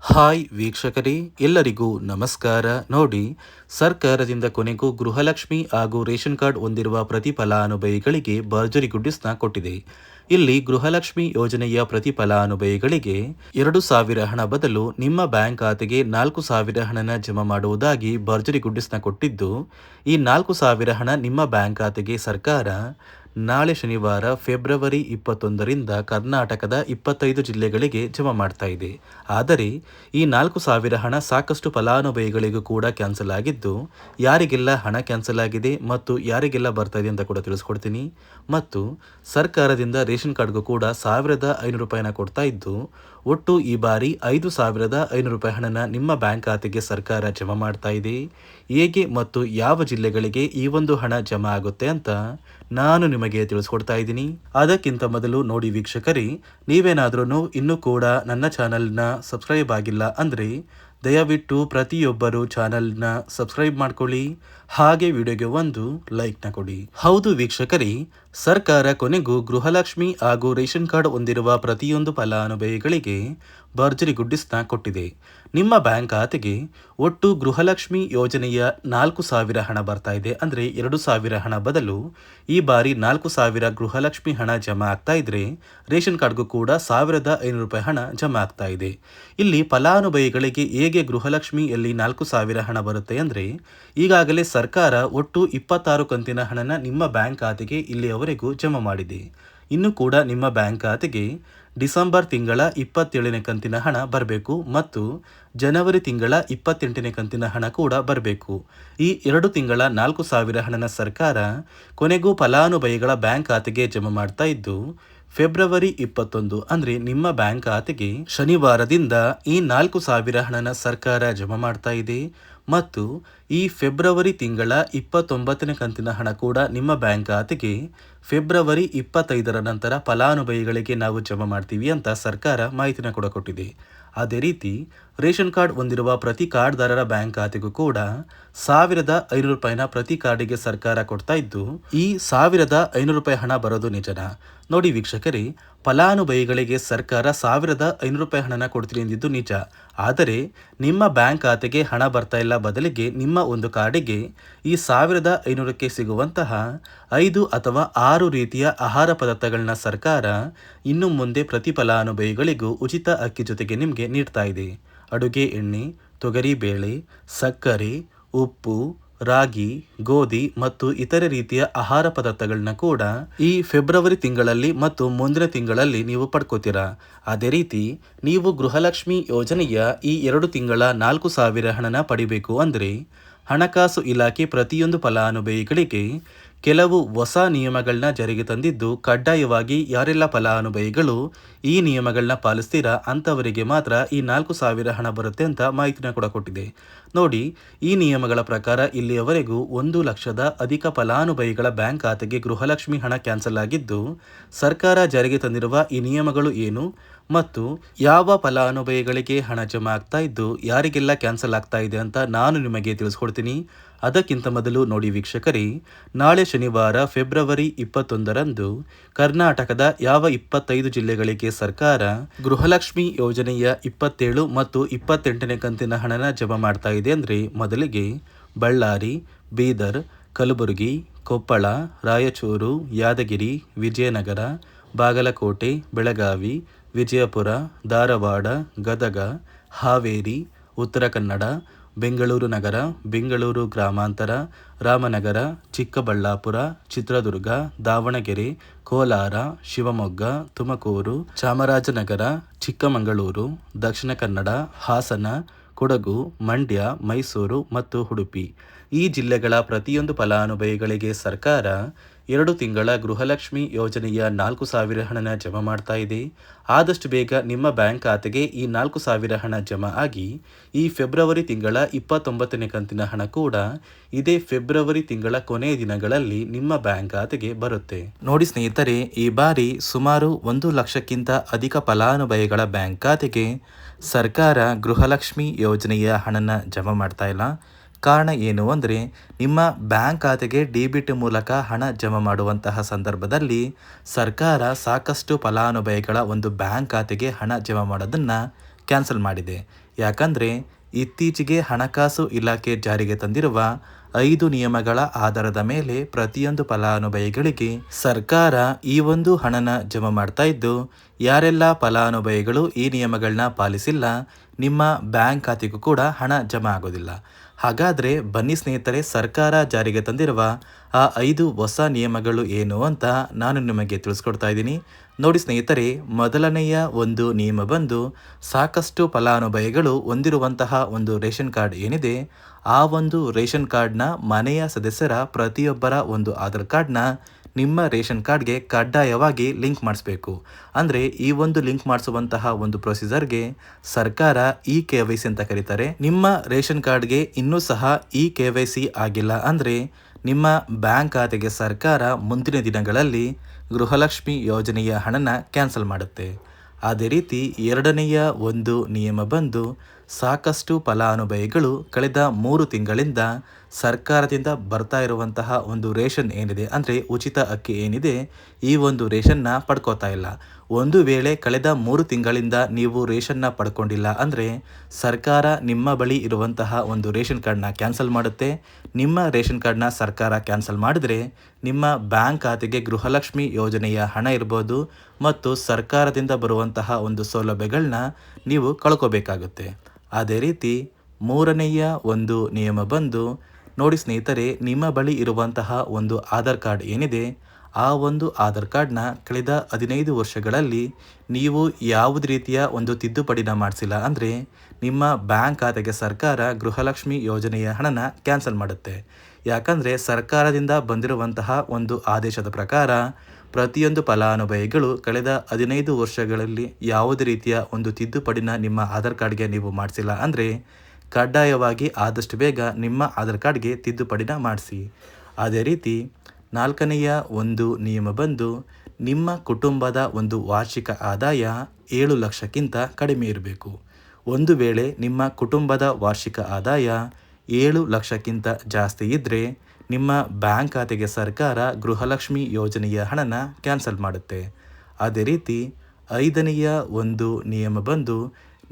Hi ವೀಕ್ಷಕರೇ, ಎಲ್ಲರಿಗೂ ನಮಸ್ಕಾರ. ನೋಡಿ, ಸರ್ಕಾರದಿಂದ ಕೊನೆಗೂ ಗೃಹಲಕ್ಷ್ಮಿ ಹಾಗೂ ರೇಷನ್ ಕಾರ್ಡ್ ಹೊಂದಿರುವ ಪ್ರತಿ ಫಲಾನುಭವಿಗಳಿಗೆ ಭರ್ಜರಿ ಗುಡ್ಡಿಸ್ನ ಕೊಟ್ಟಿದೆ. ಇಲ್ಲಿ ಗೃಹಲಕ್ಷ್ಮಿ ಯೋಜನೆಯ ಪ್ರತಿ ಫಲಾನುಭವಿಗಳಿಗೆ 2,000 ಹಣ ಬದಲು ನಿಮ್ಮ ಬ್ಯಾಂಕ್ ಖಾತೆಗೆ 4,000 ಹಣನ ಜಮಾ ಮಾಡುವುದಾಗಿ ಭರ್ಜರಿ ಗುಡ್ಡಿಸ್ನ ಕೊಟ್ಟಿದ್ದು, ಈ 4,000 ಹಣ ನಿಮ್ಮ ಬ್ಯಾಂಕ್ ಖಾತೆಗೆ ಸರ್ಕಾರ ನಾಳೆ ಶನಿವಾರ ಫೆಬ್ರವರಿ 21ರಿಂದ ಕರ್ನಾಟಕದ 25 ಜಿಲ್ಲೆಗಳಿಗೆ ಜಮಾ ಮಾಡ್ತಾ ಇದೆ. ಆದರೆ ಈ 4,000 ಹಣ ಸಾಕಷ್ಟು ಫಲಾನುಭವಿಗಳಿಗೂ ಕೂಡ ಕ್ಯಾನ್ಸಲ್ ಆಗಿದ್ದು, ಯಾರಿಗೆಲ್ಲ ಹಣ ಕ್ಯಾನ್ಸಲ್ ಆಗಿದೆ ಮತ್ತು ಯಾರಿಗೆಲ್ಲ ಬರ್ತಾ ಇದೆ ಅಂತ ಕೂಡ ತಿಳಿಸ್ಕೊಡ್ತೀನಿ. ಮತ್ತು ಸರ್ಕಾರದಿಂದ ರೇಷನ್ ಕಾರ್ಡ್ಗೂ ಕೂಡ 1,500 ರೂಪಾಯಿನ ಕೊಡ್ತಾ ಇದ್ದು, ಒಟ್ಟು ಈ ಬಾರಿ 5,500 ರೂಪಾಯಿ ಹಣನ ನಿಮ್ಮ ಬ್ಯಾಂಕ್ ಖಾತೆಗೆ ಸರ್ಕಾರ ಜಮಾ ಮಾಡ್ತಾ ಇದೆ. ಹೇಗೆ ಮತ್ತು ಯಾವ ಜಿಲ್ಲೆಗಳಿಗೆ ಈ ಒಂದು ಹಣ ಜಮಾ ಆಗುತ್ತೆ ಅಂತ ನಾನು ನಿಮಗೆ ತಿಳಿಸ್ಕೊಡ್ತಾ ಇದ್ದೀನಿ. ಅದಕ್ಕಿಂತ ಮೊದಲು ನೋಡಿ ವೀಕ್ಷಕರೇ, ನೀವೇನಾದ್ರೂ ಇನ್ನೂ ಕೂಡ ನನ್ನ ಚಾನಲ್ನ ಸಬ್ಸ್ಕ್ರೈಬ್ ಆಗಿಲ್ಲ ಅಂದರೆ ದಯವಿಟ್ಟು ಪ್ರತಿಯೊಬ್ಬರು ಚಾನಲ್ನ ಸಬ್ಸ್ಕ್ರೈಬ್ ಮಾಡ್ಕೊಳ್ಳಿ, ಹಾಗೆ ವಿಡಿಯೋಗೆ ಒಂದು ಲೈಕ್ನ ಕೊಡಿ. ಹೌದು ವೀಕ್ಷಕರೇ, ಸರ್ಕಾರ ಕೊನೆಗೂ ಗೃಹಲಕ್ಷ್ಮಿ ಹಾಗೂ ರೇಷನ್ ಕಾರ್ಡ್ ಹೊಂದಿರುವ ಪ್ರತಿಯೊಂದು ಫಲಾನುಭವಿಗಳಿಗೆ ಭರ್ಜರಿ ಗುಡ್ಡಿಸ್ನ ಕೊಟ್ಟಿದೆ. ನಿಮ್ಮ ಬ್ಯಾಂಕ್ ಖಾತೆಗೆ ಒಟ್ಟು ಗೃಹಲಕ್ಷ್ಮಿ ಯೋಜನೆಯ 4,000 ಹಣ ಬರ್ತಾ ಇದೆ. ಅಂದರೆ 2,000 ಹಣ ಬದಲು ಈ ಬಾರಿ 4,000 ಗೃಹಲಕ್ಷ್ಮಿ ಹಣ ಜಮಾ ಆಗ್ತಾ ಇದ್ರೆ, ರೇಷನ್ ಕಾರ್ಡ್ಗೂ ಕೂಡ 1,500 ರೂಪಾಯಿ ಹಣ ಜಮಾ ಆಗ್ತಾ ಇದೆ. ಇಲ್ಲಿ ಫಲಾನುಭವಿಗಳಿಗೆ ಹೇಗೆ ಗೃಹಲಕ್ಷ್ಮಿಯಲ್ಲಿ 4,000 ಹಣ ಬರುತ್ತೆ ಅಂದರೆ, ಈಗಾಗಲೇ ಸರ್ಕಾರ ಒಟ್ಟು 26 ಕಂತಿನ ಹಣನ ನಿಮ್ಮ ಬ್ಯಾಂಕ್ ಖಾತೆಗೆ ಇಲ್ಲಿಯವರೆಗೂ ಜಮಾ ಮಾಡಿದೆ. ಇನ್ನು ಕೂಡ ನಿಮ್ಮ ಬ್ಯಾಂಕ್ ಖಾತೆಗೆ ಡಿಸೆಂಬರ್ ತಿಂಗಳ 27ನೇ ಕಂತಿನ ಹಣ ಬರಬೇಕು ಮತ್ತು ಜನವರಿ ತಿಂಗಳ 28ನೇ ಕಂತಿನ ಹಣ ಕೂಡ ಬರಬೇಕು. ಈ 2 ತಿಂಗಳ 4,000 ಹಣನ ಸರ್ಕಾರ ಕೊನೆಗೂ ಫಲಾನುಭವಿಗಳ ಬ್ಯಾಂಕ್ ಖಾತೆಗೆ ಜಮಾ ಮಾಡ್ತಾ ಇದ್ದು, ಫೆಬ್ರವರಿ 21 ಅಂದರೆ ನಿಮ್ಮ ಬ್ಯಾಂಕ್ ಖಾತೆಗೆ ಶನಿವಾರದಿಂದ ಈ 4,000 ಹಣನ ಸರ್ಕಾರ ಜಮಾ ಮಾಡ್ತಾ ಇದೆ. ಮತ್ತು ಈ ಫೆಬ್ರವರಿ ತಿಂಗಳ 29ನೇ ಕಂತಿನ ಹಣ ಕೂಡ ನಿಮ್ಮ ಬ್ಯಾಂಕ್ ಖಾತೆಗೆ ಫೆಬ್ರವರಿ 25ರ ನಂತರ ಫಲಾನುಭವಿಗಳಿಗೆ ನಾವು ಜಮಾ ಮಾಡ್ತೀವಿ ಅಂತ ಸರ್ಕಾರ ಮಾಹಿತಿನ ಕೂಡ ಕೊಟ್ಟಿದೆ. ಅದೇ ರೀತಿ ರೇಷನ್ ಕಾರ್ಡ್ ಹೊಂದಿರುವ ಪ್ರತಿ ಕಾರ್ಡ್ದಾರರ ಬ್ಯಾಂಕ್ ಖಾತೆಗೂ ಕೂಡ 1,500 ರೂಪಾಯಿನ ಪ್ರತಿ ಕಾರ್ಡಿಗೆ ಸರ್ಕಾರ ಕೊಡ್ತಾ ಇದ್ದು, ಈ 1,500 ರೂಪಾಯಿ ಹಣ ಬರೋದು ನಿಜನಾ? ನೋಡಿ ವೀಕ್ಷಕರೇ, ಫಲಾನುಭವಿಗಳಿಗೆ ಸರ್ಕಾರ 1,500 ರೂಪಾಯಿ ಹಣನ ಕೊಡ್ತೀನಿ ಎಂದಿದ್ದು ನಿಜ. ಆದರೆ ನಿಮ್ಮ ಬ್ಯಾಂಕ್ ಖಾತೆಗೆ ಹಣ ಬರ್ತಾ ಇಲ್ಲ, ಬದಲಿಗೆ ನಿಮ್ಮ ಒಂದು ಕಾರ್ಡಿಗೆ ಈ 1,500ಕ್ಕೆ ಸಿಗುವಂತಹ 5 ಅಥವಾ 6 ರೀತಿಯ ಆಹಾರ ಪದಾರ್ಥಗಳನ್ನ ಸರ್ಕಾರ ಇನ್ನು ಮುಂದೆ ಪ್ರತಿ ಫಲಾನುಭವಿಗಳಿಗೂ ಉಚಿತ ಅಕ್ಕಿ ಜೊತೆಗೆ ನಿಮಗೆ ನೀಡ್ತಾ ಇದೆ. ಅಡುಗೆ ಎಣ್ಣೆ, ತೊಗರಿಬೇಳೆ, ಸಕ್ಕರೆ, ಉಪ್ಪು, ರಾಗಿ, ಗೋಧಿ ಮತ್ತು ಇತರೆ ರೀತಿಯ ಆಹಾರ ಪದಾರ್ಥಗಳನ್ನ ಕೂಡ ಈ ಫೆಬ್ರವರಿ ತಿಂಗಳಲ್ಲಿ ಮತ್ತು ಮುಂದಿನ ತಿಂಗಳಲ್ಲಿ ನೀವು ಪಡ್ಕೋತೀರಾ. ಅದೇ ರೀತಿ ನೀವು ಗೃಹಲಕ್ಷ್ಮಿ ಯೋಜನೆಯ ಈ 2 ತಿಂಗಳ 4,000 ಹಣನ ಪಡಿಬೇಕು ಅಂದರೆ ಹಣಕಾಸು ಇಲಾಖೆ ಪ್ರತಿಯೊಂದು ಫಲಾನುಭವಿಗಳಿಗೆ ಕೆಲವು ಹೊಸ ನಿಯಮಗಳನ್ನ ಜಾರಿಗೆ ತಂದಿದ್ದು, ಕಡ್ಡಾಯವಾಗಿ ಯಾರೆಲ್ಲ ಫಲಾನುಭವಿಗಳು ಈ ನಿಯಮಗಳನ್ನ ಪಾಲಿಸ್ತೀರಾ ಅಂಥವರಿಗೆ ಮಾತ್ರ ಈ 4,000 ಹಣ ಬರುತ್ತೆ ಅಂತ ಮಾಹಿತಿನ ಕೂಡ ಕೊಟ್ಟಿದೆ. ನೋಡಿ, ಈ ನಿಯಮಗಳ ಪ್ರಕಾರ ಇಲ್ಲಿಯವರೆಗೂ 1,00,000 ಅಧಿಕ ಫಲಾನುಭವಿಗಳ ಬ್ಯಾಂಕ್ ಖಾತೆಗೆ ಗೃಹಲಕ್ಷ್ಮಿ ಹಣ ಕ್ಯಾನ್ಸಲ್ ಆಗಿದ್ದು, ಸರ್ಕಾರ ಜಾರಿಗೆ ತಂದಿರುವ ಈ ನಿಯಮಗಳು ಏನು ಮತ್ತು ಯಾವ ಫಲಾನುಭವಿಗಳಿಗೆ ಹಣ ಜಮಾ ಆಗ್ತಾ ಇದ್ದು ಯಾರಿಗೆಲ್ಲ ಕ್ಯಾನ್ಸಲ್ ಆಗ್ತಾ ಇದೆ ಅಂತ ನಾನು ನಿಮಗೆ ತಿಳಿಸ್ಕೊಡ್ತೀನಿ. ಅದಕ್ಕಿಂತ ಮೊದಲು ನೋಡಿ ವೀಕ್ಷಕರೇ, ನಾಳೆ ಶನಿವಾರ ಫೆಬ್ರವರಿ 21ರಂದು ಕರ್ನಾಟಕದ ಯಾವ 25 ಜಿಲ್ಲೆಗಳಿಗೆ ಸರ್ಕಾರ ಗೃಹಲಕ್ಷ್ಮಿ ಯೋಜನೆಯ 27 ಮತ್ತು 28ನೇ ಕಂತಿನ ಹಣನ ಜಮಾ ಮಾಡ್ತಾ ಇದೆ ಅಂದರೆ, ಮೊದಲಿಗೆ ಬಳ್ಳಾರಿ, ಬೀದರ್, ಕಲಬುರಗಿ, ಕೊಪ್ಪಳ, ರಾಯಚೂರು, ಯಾದಗಿರಿ, ವಿಜಯನಗರ, ಬಾಗಲಕೋಟೆ, ಬೆಳಗಾವಿ, ವಿಜಯಪುರ, ಧಾರವಾಡ, ಗದಗ, ಹಾವೇರಿ, ಉತ್ತರ ಕನ್ನಡ, ಬೆಂಗಳೂರು ನಗರ, ಬೆಂಗಳೂರು ಗ್ರಾಮಾಂತರ, ರಾಮನಗರ, ಚಿಕ್ಕಬಳ್ಳಾಪುರ, ಚಿತ್ರದುರ್ಗ, ದಾವಣಗೆರೆ, ಕೋಲಾರ, ಶಿವಮೊಗ್ಗ, ತುಮಕೂರು, ಚಾಮರಾಜನಗರ, ಚಿಕ್ಕಮಗಳೂರು, ದಕ್ಷಿಣ ಕನ್ನಡ, ಹಾಸನ, ಕೊಡಗು, ಮಂಡ್ಯ, ಮೈಸೂರು ಮತ್ತು ಉಡುಪಿ ಈ ಜಿಲ್ಲೆಗಳ ಪ್ರತಿಯೊಂದು ಫಲಾನುಭವಿಗಳಿಗೆ ಸರ್ಕಾರ 2 ತಿಂಗಳ ಗೃಹಲಕ್ಷ್ಮಿ ಯೋಜನೆಯ 4,000 ಹಣನ ಜಮಾ ಮಾಡ್ತಾ ಇದೆ. ಆದಷ್ಟು ಬೇಗ ನಿಮ್ಮ ಬ್ಯಾಂಕ್ ಖಾತೆಗೆ ಈ 4,000 ಹಣ ಜಮಾ ಆಗಿ ಈ ಫೆಬ್ರವರಿ ತಿಂಗಳ 29ನೇ ಕಂತಿನ ಹಣ ಕೂಡ ಇದೇ ಫೆಬ್ರವರಿ ತಿಂಗಳ ಕೊನೆಯ ದಿನಗಳಲ್ಲಿ ನಿಮ್ಮ ಬ್ಯಾಂಕ್ ಖಾತೆಗೆ ಬರುತ್ತೆ. ನೋಡಿ ಸ್ನೇಹಿತರೆ, ಈ ಬಾರಿ ಸುಮಾರು 1,00,000ಕ್ಕಿಂತ ಅಧಿಕ ಫಲಾನುಭವಿಗಳ ಬ್ಯಾಂಕ್ ಖಾತೆಗೆ ಸರ್ಕಾರ ಗೃಹಲಕ್ಷ್ಮಿ ಯೋಜನೆಯ ಹಣನ ಜಮಾ ಮಾಡ್ತಾ ಇಲ್ಲ. ಕಾರಣ ಏನು ಅಂದರೆ, ನಿಮ್ಮ ಬ್ಯಾಂಕ್ ಖಾತೆಗೆ ಡೆಬಿಟ್ ಮೂಲಕ ಹಣ ಜಮಾ ಮಾಡುವಂತಹ ಸಂದರ್ಭದಲ್ಲಿ ಸರ್ಕಾರ ಸಾಕಷ್ಟು ಫಲಾನುಭವಿಗಳ ಒಂದು ಬ್ಯಾಂಕ್ ಖಾತೆಗೆ ಹಣ ಜಮಾ ಮಾಡೋದನ್ನು ಕ್ಯಾನ್ಸಲ್ ಮಾಡಿದೆ. ಯಾಕಂದರೆ ಇತ್ತೀಚೆಗೆ ಹಣಕಾಸು ಇಲಾಖೆ ಜಾರಿಗೆ ತಂದಿರುವ 5 ನಿಯಮಗಳ ಆಧಾರದ ಮೇಲೆ ಪ್ರತಿಯೊಂದು ಫಲಾನುಭವಿಗಳಿಗೆ ಸರ್ಕಾರ ಈ ಒಂದು ಹಣನ ಜಮಾ ಮಾಡ್ತಾ ಇದ್ದು, ಯಾರೆಲ್ಲ ಫಲಾನುಭವಿಗಳು ಈ ನಿಯಮಗಳನ್ನ ಪಾಲಿಸಿಲ್ಲ ನಿಮ್ಮ ಬ್ಯಾಂಕ್ ಖಾತೆಗೂ ಕೂಡ ಹಣ ಜಮಾ ಆಗೋದಿಲ್ಲ. ಹಾಗಾದರೆ ಬನ್ನಿ ಸ್ನೇಹಿತರೆ, ಸರ್ಕಾರ ಜಾರಿಗೆ ತಂದಿರುವ ಆ 5 ಹೊಸ ನಿಯಮಗಳು ಏನು ಅಂತ ನಾನು ನಿಮಗೆ ತಿಳಿಸ್ಕೊಡ್ತಾ ಇದ್ದೀನಿ. ನೋಡಿ ಸ್ನೇಹಿತರೆ, ಮೊದಲನೆಯ ಒಂದು ನಿಯಮ ಬಂದು ಸಾಕಷ್ಟು ಫಲಾನುಭವಿಗಳು ಹೊಂದಿರುವಂತಹ ಒಂದು ರೇಷನ್ ಕಾರ್ಡ್ ಏನಿದೆ, ಆ ಒಂದು ರೇಷನ್ ಕಾರ್ಡ್ನ ಮನೆಯ ಸದಸ್ಯರ ಪ್ರತಿಯೊಬ್ಬರ ಒಂದು ಆಧಾರ್ ಕಾರ್ಡ್ನ ನಿಮ್ಮ ರೇಷನ್ ಕಾರ್ಡ್ಗೆ ಕಡ್ಡಾಯವಾಗಿ ಲಿಂಕ್ ಮಾಡಿಸ್ಬೇಕು. ಅಂದರೆ ಈ ಒಂದು ಲಿಂಕ್ ಮಾಡಿಸುವಂತಹ ಒಂದು ಪ್ರೊಸೀಜರ್ಗೆ ಸರ್ಕಾರ KYC ಅಂತ ಕರೀತಾರೆ. ನಿಮ್ಮ ರೇಷನ್ ಕಾರ್ಡ್ಗೆ ಇನ್ನೂ ಸಹ KYC ಆಗಿಲ್ಲ ಅಂದರೆ ನಿಮ್ಮ ಬ್ಯಾಂಕ್ ಖಾತೆಗೆ ಸರ್ಕಾರ ಮುಂದಿನ ದಿನಗಳಲ್ಲಿ ಗೃಹಲಕ್ಷ್ಮಿ ಯೋಜನೆಯ ಹಣನ ಕ್ಯಾನ್ಸಲ್ ಮಾಡುತ್ತೆ. ಅದೇ ರೀತಿ ಎರಡನೆಯ ಒಂದು ನಿಯಮ ಬಂದು ಸಾಕಷ್ಟು ಫಲಾನುಭವಿಗಳು ಕಳೆದ 3 ತಿಂಗಳಿಂದ ಸರ್ಕಾರದಿಂದ ಬರ್ತಾ ಇರುವಂತಹ ಒಂದು ರೇಷನ್ ಏನಿದೆ, ಅಂದರೆ ಉಚಿತ ಅಕ್ಕಿ ಏನಿದೆ, ಈ ಒಂದು ರೇಷನ್ನ ಪಡ್ಕೋತಾ ಇಲ್ಲ. ಒಂದು ವೇಳೆ ಕಳೆದ 3 ತಿಂಗಳಿಂದ ನೀವು ರೇಷನ್ನ ಪಡ್ಕೊಂಡಿಲ್ಲ ಅಂದರೆ ಸರ್ಕಾರ ನಿಮ್ಮ ಬಳಿ ಇರುವಂತಹ ಒಂದು ರೇಷನ್ ಕಾರ್ಡ್ನ ಕ್ಯಾನ್ಸಲ್ ಮಾಡುತ್ತೆ. ನಿಮ್ಮ ರೇಷನ್ ಕಾರ್ಡ್ನ ಸರ್ಕಾರ ಕ್ಯಾನ್ಸಲ್ ಮಾಡಿದರೆ ನಿಮ್ಮ ಬ್ಯಾಂಕ್ ಖಾತೆಗೆ ಗೃಹಲಕ್ಷ್ಮಿ ಯೋಜನೆಯ ಹಣ ಇರ್ಬೋದು ಮತ್ತು ಸರ್ಕಾರದಿಂದ ಬರುವಂತಹ ಒಂದು ಸೌಲಭ್ಯಗಳನ್ನ ನೀವು ಕಳ್ಕೋಬೇಕಾಗುತ್ತೆ. ಅದೇ ರೀತಿ ಮೂರನೆಯ ಒಂದು ನಿಯಮ ಬಂದು ನೋಡಿ ಸ್ನೇಹಿತರೆ, ನಿಮ್ಮ ಬಳಿ ಇರುವಂತಹ ಒಂದು ಆಧಾರ್ ಕಾರ್ಡ್ ಏನಿದೆ, ಆ ಒಂದು ಆಧಾರ್ ಕಾರ್ಡ್ನ ಕಳೆದ 15 ವರ್ಷಗಳಲ್ಲಿ ನೀವು ಯಾವುದೇ ರೀತಿಯ ಒಂದು ತಿದ್ದುಪಡಿನ ಮಾಡಿಸಿಲ್ಲ ಅಂದರೆ ನಿಮ್ಮ ಬ್ಯಾಂಕ್ ಖಾತೆಗೆ ಸರ್ಕಾರ ಗೃಹಲಕ್ಷ್ಮಿ ಯೋಜನೆಯ ಹಣನ ಕ್ಯಾನ್ಸಲ್ ಮಾಡುತ್ತೆ. ಯಾಕಂದರೆ ಸರ್ಕಾರದಿಂದ ಬಂದಿರುವಂತಹ ಒಂದು ಆದೇಶದ ಪ್ರಕಾರ ಪ್ರತಿಯೊಂದು ಫಲಾನುಭವಿಗಳು ಕಳೆದ 15 ವರ್ಷಗಳಲ್ಲಿ ಯಾವುದೇ ರೀತಿಯ ಒಂದು ತಿದ್ದುಪಡಿನ ನಿಮ್ಮ ಆಧಾರ್ ಕಾರ್ಡ್ಗೆ ನೀವು ಮಾಡಿಸಿಲ್ಲ ಅಂದರೆ ಕಡ್ಡಾಯವಾಗಿ ಆದಷ್ಟು ಬೇಗ ನಿಮ್ಮ ಆಧಾರ್ ಕಾರ್ಡ್ಗೆ ತಿದ್ದುಪಡಿನ ಮಾಡಿಸಿ. ಅದೇ ರೀತಿ ನಾಲ್ಕನೆಯ ಒಂದು ನಿಯಮ ಬಂದು ನಿಮ್ಮ ಕುಟುಂಬದ ಒಂದು ವಾರ್ಷಿಕ ಆದಾಯ 7 ಲಕ್ಷಕ್ಕಿಂತ ಕಡಿಮೆ ಇರಬೇಕು. ಒಂದು ವೇಳೆ ನಿಮ್ಮ ಕುಟುಂಬದ ವಾರ್ಷಿಕ ಆದಾಯ 7 ಲಕ್ಷಕ್ಕಿಂತ ಜಾಸ್ತಿ ಇದ್ದರೆ ನಿಮ್ಮ ಬ್ಯಾಂಕ್ ಖಾತೆಗೆ ಸರ್ಕಾರ ಗೃಹಲಕ್ಷ್ಮಿ ಯೋಜನೆಯ ಹಣನ ಕ್ಯಾನ್ಸಲ್ ಮಾಡುತ್ತೆ. ಅದೇ ರೀತಿ ಐದನೆಯ ಒಂದು ನಿಯಮ ಬಂದು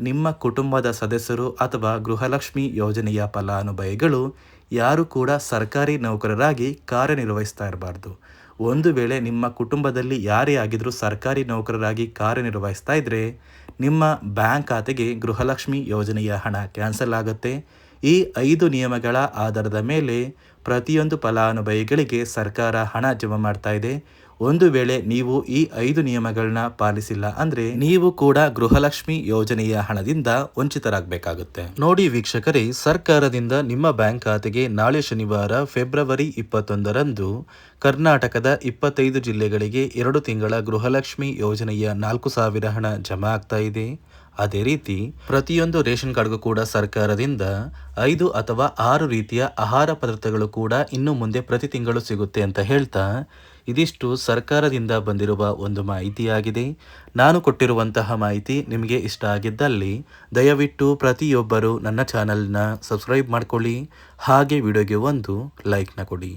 ನಿಮ್ಮ ಕುಟುಂಬದ ಸದಸ್ಯರು ಅಥವಾ ಗೃಹಲಕ್ಷ್ಮಿ ಯೋಜನೆಯ ಫಲಾನುಭವಿಗಳು ಯಾರು ಕೂಡ ಸರ್ಕಾರಿ ನೌಕರರಾಗಿ ಕಾರ್ಯನಿರ್ವಹಿಸ್ತಾ ಇರಬಾರ್ದು. ಒಂದು ವೇಳೆ ನಿಮ್ಮ ಕುಟುಂಬದಲ್ಲಿ ಯಾರೇ ಆಗಿದ್ರೂ ಸರ್ಕಾರಿ ನೌಕರರಾಗಿ ಕಾರ್ಯನಿರ್ವಹಿಸ್ತಾ ಇದ್ದರೆ ನಿಮ್ಮ ಬ್ಯಾಂಕ್ ಖಾತೆಗೆ ಗೃಹಲಕ್ಷ್ಮಿ ಯೋಜನೆಯ ಹಣ ಕ್ಯಾನ್ಸಲ್ ಆಗುತ್ತೆ. ಈ 5 ನಿಯಮಗಳ ಆಧಾರದ ಮೇಲೆ ಪ್ರತಿಯೊಂದು ಫಲಾನುಭವಿಗಳಿಗೆ ಸರ್ಕಾರ ಹಣ ಜಮಾ ಮಾಡ್ತಾ ಇದೆ. ಒಂದು ವೇಳೆ ನೀವು ಈ 5 ನಿಯಮಗಳನ್ನ ಪಾಲಿಸಿಲ್ಲ ಅಂದರೆ ನೀವು ಕೂಡ ಗೃಹಲಕ್ಷ್ಮಿ ಯೋಜನೆಯ ಹಣದಿಂದ ವಂಚಿತರಾಗಬೇಕಾಗುತ್ತೆ. ನೋಡಿ ವೀಕ್ಷಕರೇ, ಸರ್ಕಾರದಿಂದ ನಿಮ್ಮ ಬ್ಯಾಂಕ್ ಖಾತೆಗೆ ನಾಳೆ ಶನಿವಾರ ಫೆಬ್ರವರಿ 21ರಂದು ಕರ್ನಾಟಕದ 25 ಜಿಲ್ಲೆಗಳಿಗೆ 2 ತಿಂಗಳ ಗೃಹಲಕ್ಷ್ಮಿ ಯೋಜನೆಯ 4,000 ಹಣ ಜಮಾ ಆಗ್ತಾ ಇದೆ. ಅದೇ ರೀತಿ ಪ್ರತಿಯೊಂದು ರೇಷನ್ ಕಾರ್ಡ್ಗೂ ಕೂಡ ಸರ್ಕಾರದಿಂದ 5 ಅಥವಾ 6 ರೀತಿಯ ಆಹಾರ ಪದಾರ್ಥಗಳು ಕೂಡ ಇನ್ನು ಮುಂದೆ ಪ್ರತಿ ತಿಂಗಳು ಸಿಗುತ್ತೆ ಅಂತ ಹೇಳ್ತಾ, ಇದಿಷ್ಟು ಸರ್ಕಾರದಿಂದ ಬಂದಿರುವ ಒಂದು ಮಾಹಿತಿಯಾಗಿದೆ. ನಾನು ಕೊಟ್ಟಿರುವಂತಹ ಮಾಹಿತಿ ನಿಮಗೆ ಇಷ್ಟ ಆಗಿದ್ದಲ್ಲಿ ದಯವಿಟ್ಟು ಪ್ರತಿಯೊಬ್ಬರು ನನ್ನ ಚಾನಲ್ನ ಸಬ್ಸ್ಕ್ರೈಬ್ ಮಾಡ್ಕೊಳ್ಳಿ, ಹಾಗೆ ವಿಡಿಯೋಗೆ ಒಂದು ಲೈಕ್ನ ಕೊಡಿ.